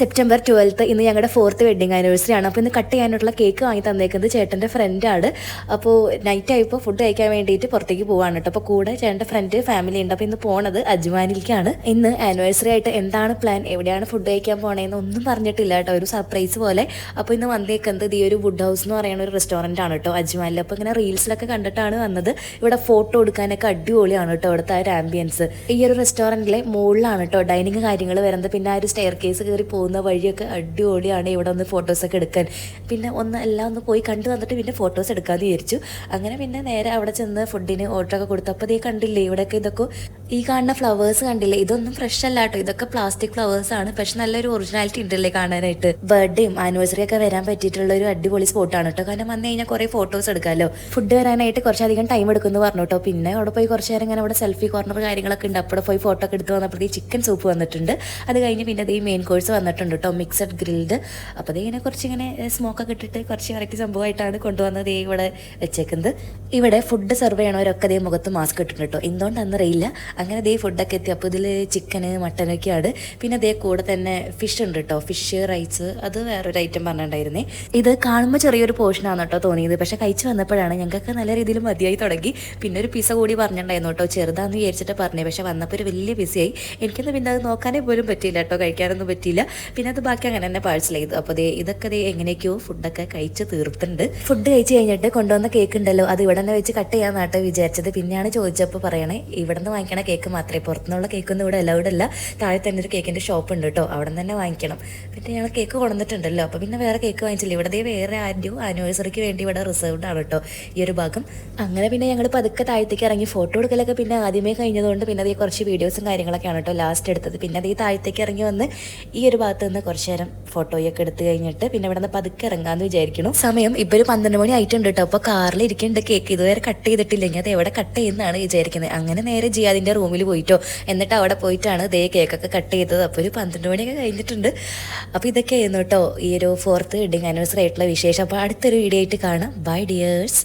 September 12 ഇന്ന് ഞങ്ങളുടെ 4th wedding anniversary ആണ്. അപ്പോൾ ഇന്ന് കട്ട് ചെയ്യാനുള്ള കേക്ക് വാങ്ങി തന്നേക്കുന്നത് ചേട്ടൻ്റെ ഫ്രണ്ടാണ്. അപ്പോൾ നൈറ്റ് ആയപ്പോൾ ഫുഡ് കഴിക്കാൻ വേണ്ടിയിട്ട് പുറത്തേക്ക് പോവാണ് കേട്ടോ. അപ്പോൾ കൂടെ ചേട്ടൻ്റെ ഫ്രണ്ട് ഫാമിലി ഉണ്ട്. അപ്പോൾ ഇന്ന് പോണത് അജ്മാനിലേക്കാണ്. ഇന്ന് ആനിവേഴ്സറി ആയിട്ട് എന്താണ് പ്ലാൻ, എവിടെയാണ് ഫുഡ് കഴിക്കാൻ പോണേന്ന് ഒന്നും പറഞ്ഞിട്ടില്ല കേട്ടോ, ഒരു സർപ്രൈസ് പോലെ. അപ്പോൾ ഇന്ന് വന്നേക്കുന്നത് ഈ ഒരു വുഡ് ഹൗസ് എന്ന് പറയുന്ന ഒരു റെസ്റ്റോറൻ്റ് ആണ് കേട്ടോ അജ്മാനിൽ. അപ്പോൾ ഇങ്ങനെ റീൽസിലൊക്കെ കണ്ടിട്ടാണ് വന്നത്. ഇവിടെ ഫോട്ടോ എടുക്കാനൊക്കെ അടിപൊളിയാണ് കേട്ടോ ഇവിടുത്തെ ആ ഒരു ആംബിയൻസ്. ഈ ഒരു റെസ്റ്റോറൻറ്റിലെ മുകളിലാണ് കേട്ടോ ഡൈനിങ് കാര്യങ്ങൾ വരുന്നത്. പിന്നെ ആ ഒരു സ്റ്റെയർ കേസ് കയറി പോകുന്ന വഴിയൊക്കെ അടിപൊളിയാണ്. ഇവിടെ ഒന്ന് ഫോട്ടോസൊക്കെ എടുക്കാൻ, പിന്നെ എല്ലാം ഒന്ന് പോയി കണ്ടു വന്നിട്ട് പിന്നെ ഫോട്ടോസ് എടുക്കാമെന്ന് വിചാരിച്ചു. അങ്ങനെ പിന്നെ നേരെ അവിടെ ചെന്ന് ഫുഡിന് ഓർഡറൊക്കെ കൊടുത്തു. അപ്പോൾ കണ്ടില്ലേ ഇവിടെയൊക്കെ ഇതൊക്കെ ഈ കാണുന്ന ഫ്ലവേഴ്സ് കണ്ടില്ലേ, ഇതൊന്നും ഫ്രഷ് അല്ല കേട്ടോ, ഇതൊക്കെ പ്ലാസ്റ്റിക് ഫ്ലവേഴ്സ് ആണ്. പക്ഷെ നല്ലൊരു ഒറിജിനാലിറ്റി ഉണ്ടല്ലേ കാണാനായിട്ട്. ബർത്ത്ഡേയും ആനിവേഴ്സറി ഒക്കെ വരാൻ പറ്റിയിട്ടുള്ള ഒരു അടിപൊളി സ്പോട്ടാണ് കേട്ടോ. കാരണം വന്നു കഴിഞ്ഞാൽ കുറേ ഫോട്ടോസ് എടുക്കാമല്ലോ. ഫുഡ് വരാനായിട്ട് കുറച്ചധികം ടൈം എടുക്കുമെന്ന് പറഞ്ഞു കേട്ടോ. പിന്നെ അവിടെ പോയി കുറച്ച് നേരം ഇങ്ങനെ അവിടെ സെൽഫി കോർണർ കാര്യങ്ങളൊക്കെ ഉണ്ട്. അവിടെ പോയി ഫോട്ടോ ഒക്കെ എടുത്ത് വന്നപ്പോഴത്തേക്ക് ചിക്കൻ സൂപ്പ് വന്നിട്ടുണ്ട്. അത് കഴിഞ്ഞ് പിന്നെ ഈ മെയിൻ കോഴ്സ് വന്നിട്ടുണ്ട് കേട്ടോ, മിക്സഡ് ഗ്രിൽഡ്. അപ്പോൾ ഇങ്ങനെ കുറച്ചിങ്ങനെ സ്മോക്കൊക്കെ ഇട്ടിട്ട് കുറച്ച് വെറൈറ്റി സംഭവമായിട്ടാണ് കൊണ്ടുവന്നത് ഇവിടെ വെച്ചേക്കുന്നത്. ഇവിടെ ഫുഡ് സെർവ് ചെയ്യണവരൊക്കെ മുഖത്ത് മാസ്ക് ഇട്ടിട്ടുണ്ട് കേട്ടോ, എന്തുകൊണ്ടാണെന്ന് അറിയില്ല. അങ്ങനെ ഫുഡൊക്കെ എത്തി. അപ്പോൾ ഇതിൽ ചിക്കന് മട്ടനൊക്കെയാണ്. പിന്നെ കൂടെ തന്നെ ഫിഷ് ഉണ്ട് കേട്ടോ, ഫിഷ് റൈസ്, അത് വേറൊരു ഐറ്റം പറഞ്ഞിട്ടുണ്ടായിരുന്നേ. ഇത് കാണുമ്പോൾ ചെറിയൊരു പോർഷനാണ് കേട്ടോ തോന്നിയത്, പക്ഷെ കഴിച്ച് വന്നപ്പോഴാണ് ഞങ്ങൾക്ക് നല്ല രീതിയിൽ മതിയായി തുടങ്ങി. പിന്നെ ഒരു പിസ കൂടി പറഞ്ഞിട്ടുണ്ടായിരുന്നു കേട്ടോ, ചെറുതാന്ന് വിചാരിച്ചിട്ട് പറഞ്ഞേ, പക്ഷെ വന്നപ്പോൾ ഒരു വലിയ പിസയായി. എനിക്കൊന്നും പിന്നെ അത് നോക്കാനേ പോലും പറ്റിയില്ല കേട്ടോ, കഴിക്കാനൊന്നും പറ്റിയില്ല. പിന്നെ അത് ബാക്കി അങ്ങനെ തന്നെ പാഴ്സൽ ചെയ്തു. അപ്പോൾ ഇതൊക്കെ എങ്ങനെയൊക്കെയോ ഫുഡൊക്കെ കഴിച്ച് തീർത്തുണ്ട്. ഫുഡ് കഴിച്ച് കഴിഞ്ഞിട്ട് കൊണ്ടുവന്ന കേക്ക് ഉണ്ടല്ലോ, അത് ഇവിടെ തന്നെ വെച്ച് കട്ട് ചെയ്യാന്നാട്ടോ വിചാരിച്ചത്. പിന്നെയാണ് ചോദിച്ചപ്പോൾ പറയണേ ഇവിടെ നിന്ന് വാങ്ങിക്കണ കേക്ക് മാത്രമേ, പുറത്തുനിന്നുള്ള കേക്കൊന്നും ഇവിടെ അലൗഡ് അല്ല. താഴെ തന്നെ ഒരു കേക്കിൻ്റെ ഷോപ്പ് ഉണ്ട് കേട്ടോ, അവിടെ നിന്ന് തന്നെ വാങ്ങിക്കണം. പിന്നെ ഞങ്ങൾ കേക്ക് കൊണ്ടുവന്നിട്ടുണ്ടല്ലോ, അപ്പോൾ പിന്നെ വേറെ കേക്ക് വാങ്ങിച്ചില്ല. ഇവിടെ വേറെ ആരുടെയും ആനിവേഴ്സറിക്ക് വേണ്ടി ഇവിടെ റിസർവ്ഡ് ആണ് കേട്ടോ ഈ ഒരു ഭാഗം. അങ്ങനെ പിന്നെ ഞങ്ങൾ പതുക്കെ താഴത്തേക്ക് ഇറങ്ങി. ഫോട്ടോ എടുക്കലൊക്കെ പിന്നെ ആദ്യമേ കഴിഞ്ഞതുകൊണ്ട് പിന്നെ കുറച്ച് വീഡിയോസും കാര്യങ്ങളൊക്കെയാണ് കേട്ടോ ലാസ്റ്റ് എടുത്തത്. പിന്നെ താഴത്തേക്ക് ഇറങ്ങി വന്ന് ഈ ഒരു ഭാഗത്ത് നിന്ന് കുറച്ച് നേരം ഫോട്ടോയൊക്കെ എടുത്ത് കഴിഞ്ഞിട്ട് പിന്നെ ഇവിടെ നിന്ന് പതുക്കെ ഇറങ്ങാമെന്ന് വിചാരിക്കണം. സമയം ഇപ്പോൾ ഒരു 12 മണി ആയിട്ടുണ്ട് കേട്ടോ. അപ്പോൾ കാറിൽ ഇരിക്കേണ്ട കേക്ക് ഇതുവരെ കട്ട് ചെയ്തിട്ടില്ലെങ്കിൽ അത് എവിടെ കട്ട് ചെയ്യുന്നതാണ് വിചാരിക്കുന്നത്. അങ്ങനെ നേരെ ജിയാദിൻ്റെ റൂമിൽ പോയിട്ടോ, എന്നിട്ട് അവിടെ പോയിട്ടാണ് കേക്കൊക്കെ കട്ട് ചെയ്തത്. അപ്പോൾ ഒരു 12 മണിയൊക്കെ കഴിഞ്ഞിട്ടുണ്ട്. അപ്പോൾ ഇതൊക്കെ ആയിരുന്നു കേട്ടോ ഈ ഒരു 4th വെഡിങ് ആനിവേഴ്സറി ആയിട്ടുള്ള വിശേഷം. അപ്പോൾ അടുത്തൊരു വീഡിയോ ആയിട്ട് കാണാം. Bye dears.